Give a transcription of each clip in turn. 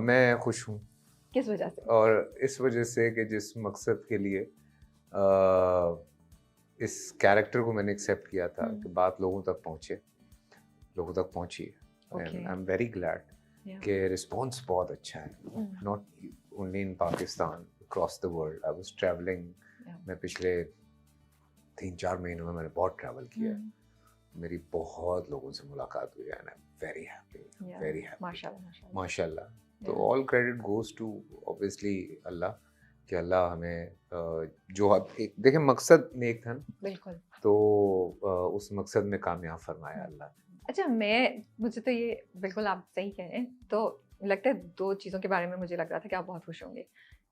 मैं खुश हूँ। किस वजह से? और इस वजह से कि जिस मकसद के लिए इस कैरेक्टर को मैंने एक्सेप्ट किया था कि बात लोगों तक पहुँचे, लोगों तक पहुँची। And I am very glad कि रिस्पॉन्स बहुत अच्छा है, not only in Pakistan, across the world. I was travelling, मैं पिछले 3-4 महीनों में मैंने बहुत ट्रैवल किया है। मेरी बहुत लोगों से मुलाकात हुई है and I am very happy, very happy, माशाल्लाह। तो all credit goes to obviously Allah, कि अल्लाह हमें जो अब एक देखें मकसद नेक था ना, बिल्कुल, तो उस मकसद में कामयाब फरमाया अल्लाह। अच्छा, मुझे तो ये बिल्कुल आप सही कह रहे हैं। तो लगता है 2 चीज़ों के बारे में मुझे लग रहा था कि आप बहुत खुश होंगे।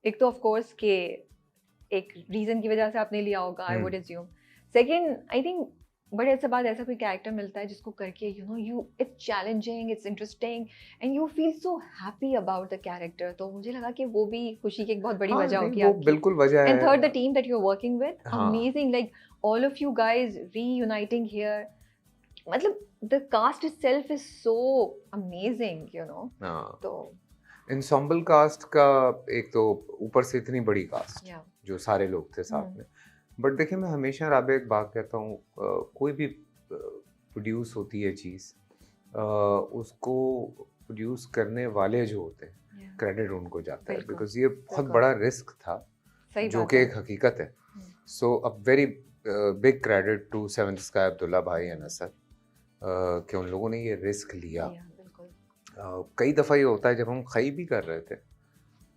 एक तो ऑफ कोर्स कि एक रीज़न की वजह से आपने लिया होगा, I would assume. Second, I think बड़े अच्छे बाद ऐसा कोई कैरेक्टर मिलता है जिसको करके it's challenging, it's interesting and you feel so happy about the character. तो मुझे लगा कि वो भी खुशी की एक बहुत बड़ी वजह होगी वो आपकी। बिल्कुल वजह है। And third, the team that you are working with, हाँ। Amazing, like all of you guys reuniting here. मतलब the cast itself is so amazing, हाँ। तो ensemble कास्ट का एक तो ऊपर से इतनी बड़ी कास्ट जो सारे लोग थे साथ में। बट देखिए, मैं हमेशा राबे एक बात कहता हूँ, कोई भी प्रोड्यूस होती है चीज़, उसको प्रोड्यूस करने वाले जो होते हैं क्रेडिट उनको जाता है, बिकॉज ये बहुत बड़ा रिस्क था जो कि एक हकीकत है। So a very big credit to Seventh Sky Abdullah bhai and असर कि उन लोगों ने ये रिस्क लिया। कई दफ़ा ये होता है जब हम खई भी कर रहे थे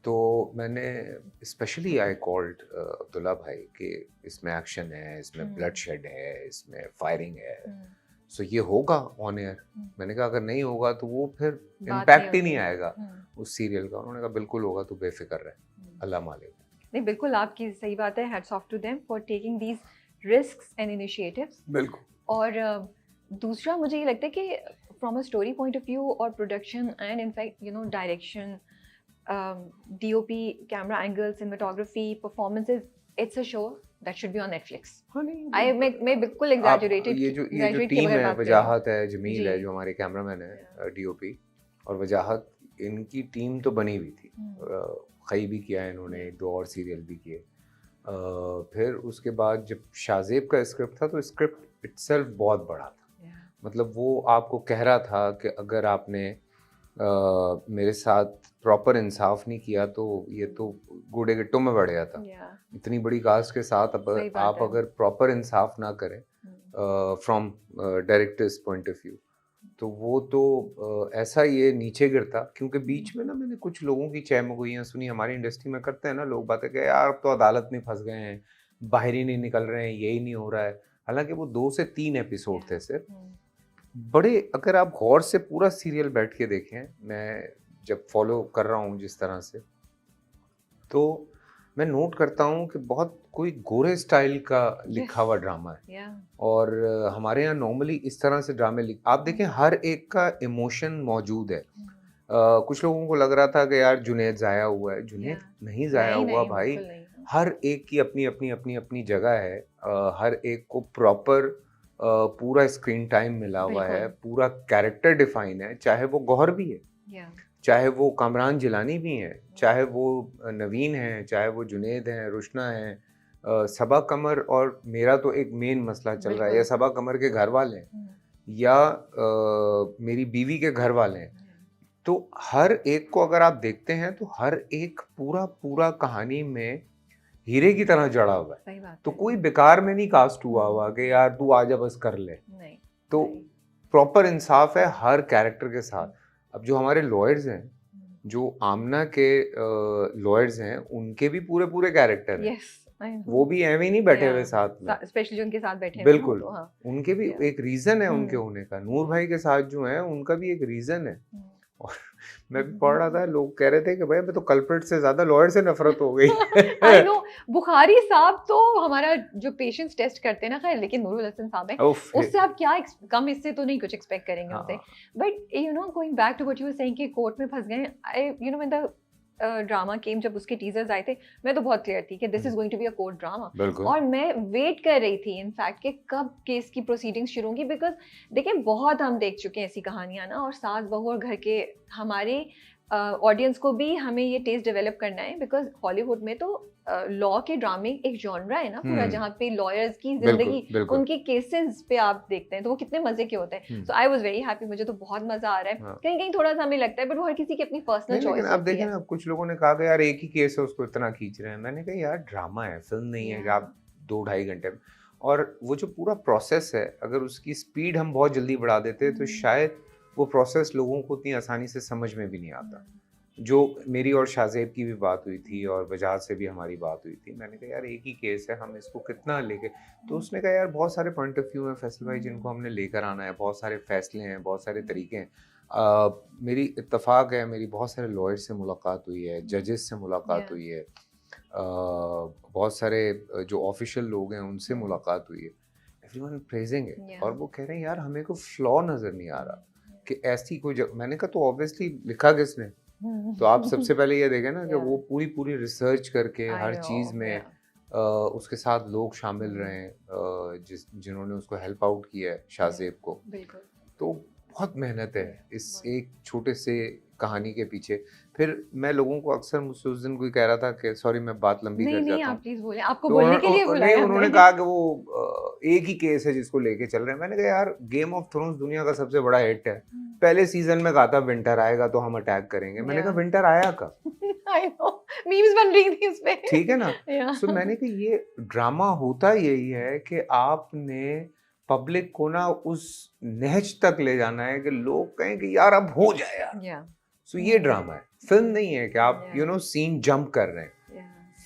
तो मैंने स्पेशली आई कॉल्ड अब्दुल्ला भाई कि इसमें एक्शन है, इसमें ब्लड शेड है, इसमें फायरिंग है, सो ये होगा ऑन एयर। मैंने कहा अगर नहीं होगा तो वो फिर इम्पैक्ट ही नहीं आएगा उस सीरियल का। उन्होंने कहा बिल्कुल होगा, तू बेफिक्र रहे, अल्लाह मालिक। नहीं, बिल्कुल आपकी सही बात है। Hats off to them for taking these risks and initiatives. बिल्कुल। और दूसरा मुझे ये लगता है कि from a story point of view और production and in fact direction, DOP, camera angles, cinematography, performances, it's a show that should be on Netflix. मैं बिल्कुल exaggerated ये जो टीम है, वजाहत है, जमील है जो हमारे कैमरामैन है, DOP, और वजाहत, इनकी टीम तो बनी हुई थी। खई भी किया है इन्होंने, 2 और सीरियल भी किए। फिर उसके बाद जब शाहजेब का स्क्रिप्ट था तो स्क्रिप्ट इटसेल्फ बहुत बड़ा था। मतलब वो आपको कह रहा था कि अगर आपने मेरे साथ प्रॉपर इंसाफ नहीं किया तो ये तो कूड़े गिट्टों में बढ़ गया था। इतनी बड़ी कास्ट के साथ आप अगर प्रॉपर इंसाफ ना करें from directors point of view, तो वो तो ऐसा ये नीचे गिरता। क्योंकि बीच में ना मैंने कुछ लोगों की चहमगोइयाँ सुनी, हमारी इंडस्ट्री में करते हैं ना लोग बातें कि यार अब तो अदालत में फंस गए हैं, बाहर ही नहीं निकल रहे हैं, यही नहीं हो रहा है। हालांकि वो 2 से 3 एपिसोड थे सिर्फ। बड़े, अगर आप गौर से पूरा सीरियल बैठ के देखें, मैं जब फॉलो कर रहा हूँ जिस तरह से, तो मैं नोट करता हूँ कि बहुत कोई गोरे स्टाइल का लिखा हुआ ड्रामा है। और हमारे यहाँ नॉर्मली इस तरह से ड्रामे आप देखें हर एक का इमोशन मौजूद है। कुछ लोगों को लग रहा था कि यार जुनैद ज़ाया हुआ है, जुनैद नहीं ज़ाया हुआ भाई। हर एक की अपनी अपनी अपनी अपनी जगह है। हर एक को प्रॉपर पूरा स्क्रीन टाइम मिला हुआ है, पूरा कैरेक्टर डिफाइन है, चाहे वो गौहर भी है, चाहे वो कामरान जिलानी भी हैं, चाहे वो नवीन हैं, चाहे वो जुनैद हैं, रुशना हैं, सबा कमर। और मेरा तो एक मेन मसला चल रहा है, या सबा कमर के घर वाले हैं या मेरी बीवी के घर वाले हैं। तो हर एक को अगर आप देखते हैं तो हर एक पूरा पूरा कहानी में हीरे की तरह जड़ा हुआ है। तो कोई बेकार में नहीं कास्ट हुआ कि यार तू आजा बस कर ले। तो प्रॉपर इंसाफ है हर कैरेक्टर के साथ। अब जो हमारे लॉयर्स हैं, जो आमना के लॉयर्स हैं, उनके भी पूरे पूरे कैरेक्टर हैं। वो भी एवं नहीं बैठे हुए साथ में, स्पेशली उनके साथ बैठे हैं। बिल्कुल, उनके भी एक रीजन है उनके होने का। नूर भाई के साथ जो है उनका भी एक रीजन है। और मैं भी पढ़ रहा था, लोग कह रहे थे कि भाई मैं तो कल्प्रिट से ज्यादा लॉयर से नफरत हो गई। आई नो, बुखारी साहब तो हमारा जो पेशेंस टेस्ट करते हैं ना, खैर, लेकिन नूरुल हसन साहब है, उससे आप क्या कम, इससे तो नहीं कुछ एक्सपेक्ट करेंगे उनसे। But going back to what you were saying कि कोर्ट में फंस गए, I when the drama came, जब उसके टीजर्स आए थे, मैं तो बहुत क्लियर थी कि this is going to be a court drama. और मैं वेट कर रही थी इनफैक्ट कि कब केस की प्रोसीडिंग्स शुरू होंगी। बिकॉज देखिए, बहुत हम देख चुके हैं ऐसी कहानियां ना, और सास बहू और घर के, हमारे ऑडियंस को भी हमें ये टेस्ट डेवलप करना है, बिकॉज हॉलीवुड में तो लॉ के ड्रामे एक जॉनरा है ना पूरा, जहाँ पे लॉयर्स की जिंदगी, उनके केसेस पे आप देखते हैं तो वो कितने मजे के होते हैं. सो आई वाज वेरी हैप्पी, मुझे तो बहुत मजा आ रहा है. कहीं कहीं थोड़ा सा हमें लगता है बट वो हर किसी की अपनी पर्सनल चॉइस है. आप देखें ना, कुछ लोगों ने कहा कि यार एक ही केस है उसको इतना खींच रहे हैं. मैंने कहा यार ड्रामा है, फिल्म नहीं है कि आप 2-2.5 घंटे में. और वो जो पूरा प्रोसेस है, अगर उसकी स्पीड हम बहुत जल्दी बढ़ा देते तो शायद वो प्रोसेस लोगों को उतनी आसानी से समझ में भी नहीं आता. जो मेरी और शाहजेब की भी बात हुई थी और वजाहत से भी हमारी बात हुई थी, मैंने कहा यार एक ही केस है, हम इसको कितना लेके. तो उसने कहा यार बहुत सारे पॉइंट ऑफ व्यू हैं फैसल भाई जिनको हमने लेकर आना है, बहुत सारे फैसले हैं, बहुत सारे तरीके हैं. मेरी इत्तेफाक है, मेरी बहुत सारे लॉयर से मुलाकात हुई है, जजेस से मुलाकात हुई है, बहुत सारे जो ऑफिशियल लोग हैं उनसे मुलाकात हुई है. एवरीवन प्रेजिंग है और वो कह रहे हैं यार हमें कोई फ्लॉ नज़र नहीं आ रहा कि ऐसी कोई मैंने कहा तो ऑब्वियसली लिखा किसने. तो आप सबसे पहले ये देखें ना कि वो पूरी रिसर्च करके हर चीज़ में उसके साथ लोग शामिल रहे हैं जिन्होंने उसको हेल्प आउट किया है शाहजेब को. तो बहुत मेहनत है इस एक छोटे से कहानी के पीछे. फिर मैं लोगों को अक्सर, मुझसे उस दिन कोई कह रहा था कि सॉरी मैं बात लंबी कर जाता हूं. आप प्लीज बोलें, आपको बोलने के लिए बुलाया. उन्होंने कहा कि वो एक ही केस है जिसको लेके चल रहे हैं. मैंने कहा यार गेम ऑफ थ्रोन्स दुनिया का सबसे बड़ा हिट है. पहले सीजन में कहा था विंटर आएगा तो हम अटैक करेंगे. मैंने कहा विंटर आया कब? आई नो मीम्स बन रही थी उस पे. ठीक है ना. सो मैंने कहा ये ड्रामा होता यही है कि आपने पब्लिक को ना उस नहज तक ले जाना है कि लोग कहें कि यार अब हो जाए यार. सो ये ड्रामा है, फिल्म नहीं है कि आप सीन जंप कर रहे हैं.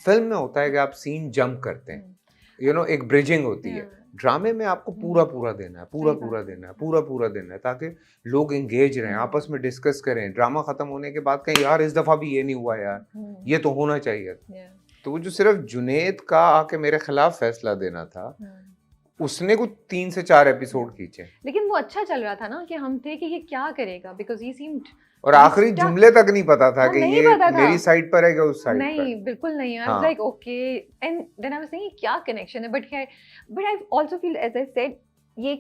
फिल्म में होता है कि आप सीन जंप करते हैं, एक ब्रिजिंग होती है. ड्रामे में आपको पूरा देना है, पूरा देना है ताकि लोग एंगेज रहें, आपस में डिस्कस करें. ड्रामा खत्म होने के बाद कहें यार इस दफा भी ये नहीं हुआ यार, ये तो होना चाहिए. तो वो जो सिर्फ जुनेद का आके मेरे खिलाफ फैसला देना था, उसने कुछ 3 से 4 एपिसोड खींचे. लेकिन वो अच्छा चल रहा था ना कि हम थे कि ये क्या करेगा, बिकॉज ही सीम्ड, और आखिरी जुमले तक नहीं पता था कि ये मेरी साइड पर है कि उस साइड पर. नहीं, बिल्कुल नहीं. I was like okay, and then I was thinking क्या कनेक्शन है. But I also feel, as I said, ये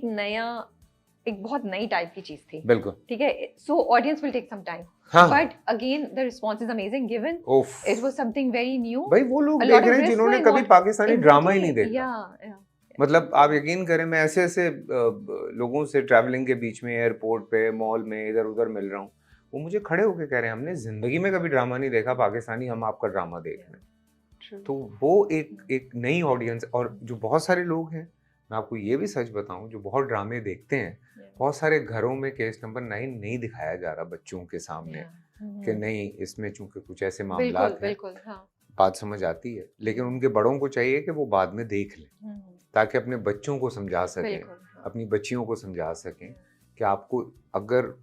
एक बहुत नई टाइप की चीज थी. बिल्कुल ठीक है. So audience will take some time, but again the response is amazing given. It was something very new. भाई वो लोग देख रहे हैं जिन्होंने कभी पाकिस्तानी ड्रामा ही नहीं देखा. मतलब आप यकीन करें, मैं ऐसे लोगों से ट्रैवलिंग के बीच में, एयरपोर्ट पे, मॉल में, इधर उधर मिल रहा हूँ, वो मुझे खड़े होके कह रहे हैं हमने जिंदगी में कभी ड्रामा नहीं देखा पाकिस्तानी, हम आपका ड्रामा देख रहे हैं. तो वो एक नई ऑडियंस. और जो बहुत सारे लोग हैं, मैं आपको ये भी सच बताऊं, जो बहुत ड्रामे देखते हैं, बहुत सारे घरों में केस नंबर 9 नहीं दिखाया जा रहा बच्चों के सामने कि नहीं इसमें चूंकि कुछ ऐसे मामलात हैं. बात समझ आती है, लेकिन उनके बड़ों को चाहिए कि वो बाद में देख लें ताकि अपने बच्चों को समझा सकें, अपनी बच्चियों को समझा सकें कि आपको अगर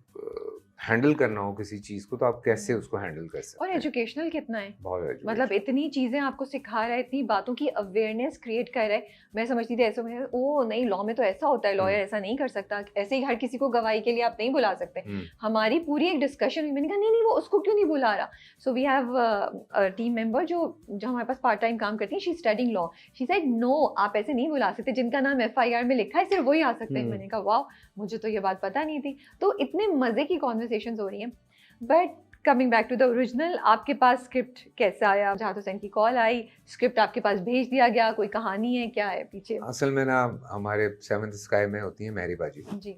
हैंडल करना हो किसी चीज को तो आप कैसे उसको हैंडल कर सकते हैं. और एजुकेशनल कितना है, बहुत मतलब इतनी चीजें आपको सिखा रहा है, इतनी बातों की अवेयरनेस क्रिएट कर रहा है. मैं समझती थी ऐसे में ओ नहीं लॉ में तो ऐसा होता है, लॉयर ऐसा नहीं कर सकता, ऐसे ही हर किसी को गवाही के लिए आप नहीं बुला सकते. हमारी पूरी एक डिस्कशन हुई, मैंने कहा नहीं वो उसको क्यों नहीं बुला रहा. So we have a team member जो हमारे पास पार्ट टाइम काम करती है, she is studying law. She said no आप ऐसे नहीं बुला सकते, जिनका नाम FIR में लिखा है सिर्फ वही आ सकते हैं. मैंने कहा वाह, मुझे तो ये बात पता नहीं थी. तो इतने मजे की कॉन्वर्सेशंस हो रही हैं. But coming back to the original, आपके पास स्क्रिप्ट कैसे आया? जहाद हुसैन की कॉल आई, स्क्रिप्ट आपके पास भेज दिया गया, कोई कहानी है, क्या है पीछे? असल में ना हमारे 7th स्काई में होती है मेहरी बाजी जी,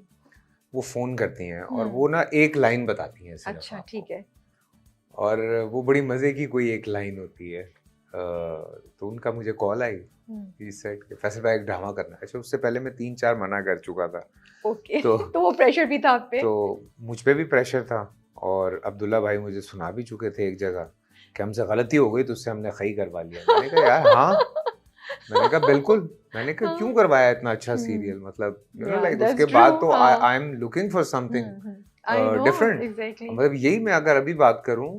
वो फोन करती हैं और वो ना एक लाइन बताती हैं. अच्छा ठीक है. और वो बड़ी मजे की कोई एक लाइन होती है. तो उनका मुझे कॉल आई, सेट के फैसल भाई एक ड्रामा करना है. अच्छा उससे पहले मैं 3-4 मना कर चुका था. ओके. तो वो प्रेशर भी था आप पे? तो मुझ पे भी प्रेशर था और अब्दुल्ला भाई मुझे सुना भी चुके थे एक जगह कि हमसे गलती हो गई तो उससे हमने खई करवा लिया. मैंने कहा यार हाँ, मैंने कहा बिल्कुल. मैंने कहा क्यों करवाया इतना अच्छा सीरियल, मतलब लाइक उसके बाद तो I am looking for something different. मतलब यही मैं अगर अभी बात करूं